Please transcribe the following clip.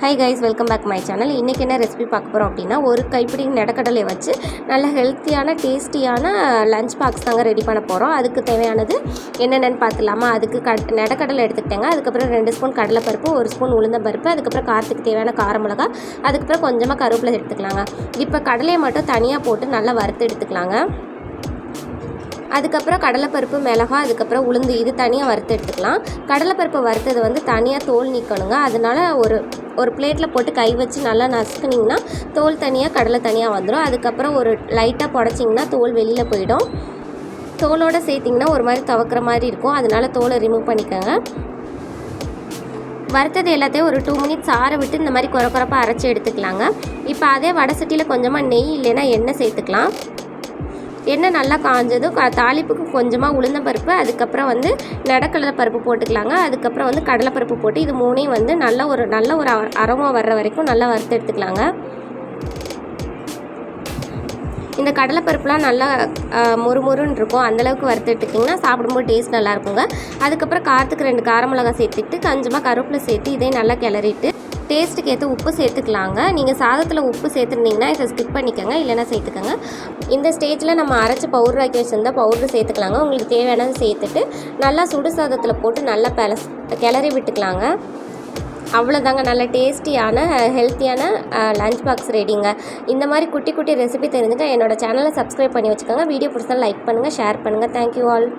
High guys, welcome back my channel. இன்றைக்கி என்ன recipe பார்க்க போகிறோம் அப்படின்னா, ஒரு கைப்பிடி நெடக்கடலை வச்சு நல்ல ஹெல்த்தியான டேஸ்டியான லஞ்ச் பாக்ஸ் தாங்க ரெடி பண்ண போகிறோம். அதுக்கு தேவையானது என்னென்னு பார்த்துலாமா? அதுக்கு நெடக்கடலை எடுத்துக்கிட்டேங்க. அதுக்கப்புறம் 2 ஸ்பூன் கடலைப்பருப்பு, 1 ஸ்பூன் உளுந்தம்பருப்பு, அதுக்கப்புறம் காரத்துக்கு தேவையான கார மிளகா, அதுக்கப்புறம் கொஞ்சமாக கருவேப்பிலை எடுத்துக்கலாங்க. இப்போ கடலையை மட்டும் தனியாக போட்டு நல்லா வறுத்து எடுத்துக்கலாங்க. அதுக்கப்புறம் கடலைப்பருப்பு, மிளகா, அதுக்கப்புறம் உளுந்து இது தனியாக வறுத்து எடுத்துக்கலாம். கடலைப்பருப்பு வறுத்தது வந்து தனியாக தோல் நீக்கணுங்க. அதனால் ஒரு பிளேட்டில் போட்டு கை வச்சு நல்லா நசுக்குனிங்கன்னா தோல் தனியாக கடலை தனியாக வந்துடும். அதுக்கப்புறம் ஒரு லைட்டாக புடச்சிங்கன்னா தோல் வெளியில் போயிடும். தோலோடு சேர்த்திங்கன்னா ஒரு மாதிரி துவக்கிற மாதிரி இருக்கும். அதனால் தோலை ரிமூவ் பண்ணிக்கோங்க. வறுத்தது எல்லாத்தையும் ஒரு 2 மினிட்ஸ் ஆற விட்டு இந்த மாதிரி குறப்பாக அரைச்சி எடுத்துக்கலாங்க. இப்போ அதே வடை சட்டியில் கொஞ்சமாக நெய் இல்லைன்னா எண்ணெய் சேர்த்துக்கலாம். எண்ணெய் நல்லா காஞ்சதும் தாளிப்புக்கு கொஞ்சமாக உளுந்தம்பருப்பு, அதுக்கப்புறம் வந்து நெடக்கடலை பருப்பு போட்டுக்கலாங்க. அதுக்கப்புறம் வந்து கடலைப்பருப்பு போட்டு இது மூணையும் வந்து நல்ல ஒரு அரோமா வர்ற வரைக்கும் நல்லா வறுத்து எடுத்துக்கலாங்க. இந்த கடலைப்பருப்புலாம் நல்லா மொறுமொறுன்னு இருக்கும். அந்தளவுக்கு வறுத்து எடுத்துக்கிட்டிங்கன்னா சாப்பிடும்போது டேஸ்ட் நல்லாயிருக்குங்க. அதுக்கப்புறம் காரத்துக்கு 2 கார மிளகா சேர்த்துக்கிட்டு கொஞ்சமாக கருவேப்பிலை சேர்த்து இதையும் நல்லா கிளறிட்டு டேஸ்ட்டுக்கு ஏற்ற உப்பு சேர்த்துக்கலாங்க. நீங்கள் சாதத்தில் உப்பு சேர்த்துருந்தீங்கன்னா இதை ஸ்கிப் பண்ணிக்கோங்க, இல்லைன்னா சேர்த்துக்கோங்க. இந்த ஸ்டேஜில் நம்ம அரைச்சி பவுடர் ஆக்கி வச்சுருந்தா பவுடர் சேர்த்துக்கலாங்க. உங்களுக்கு தேவையானது சேர்த்துட்டு நல்லா சுடு சாதத்தில் போட்டு நல்லா கிளறி விட்டுக்கலாங்க. அவ்வளோதாங்க, நல்ல டேஸ்டியான ஹெல்த்தியான லஞ்ச் பாக்ஸ் ரெடிங்க. இந்த மாதிரி குட்டி குட்டி ரெசிபி தெரிஞ்சுக்க என்னோடய சேனலை சப்ஸ்கிரைப் பண்ணி வச்சுக்கோங்க. வீடியோ பிடிச்சா லைக் பண்ணுங்கள், ஷேர் பண்ணுங்கள். Thank you all.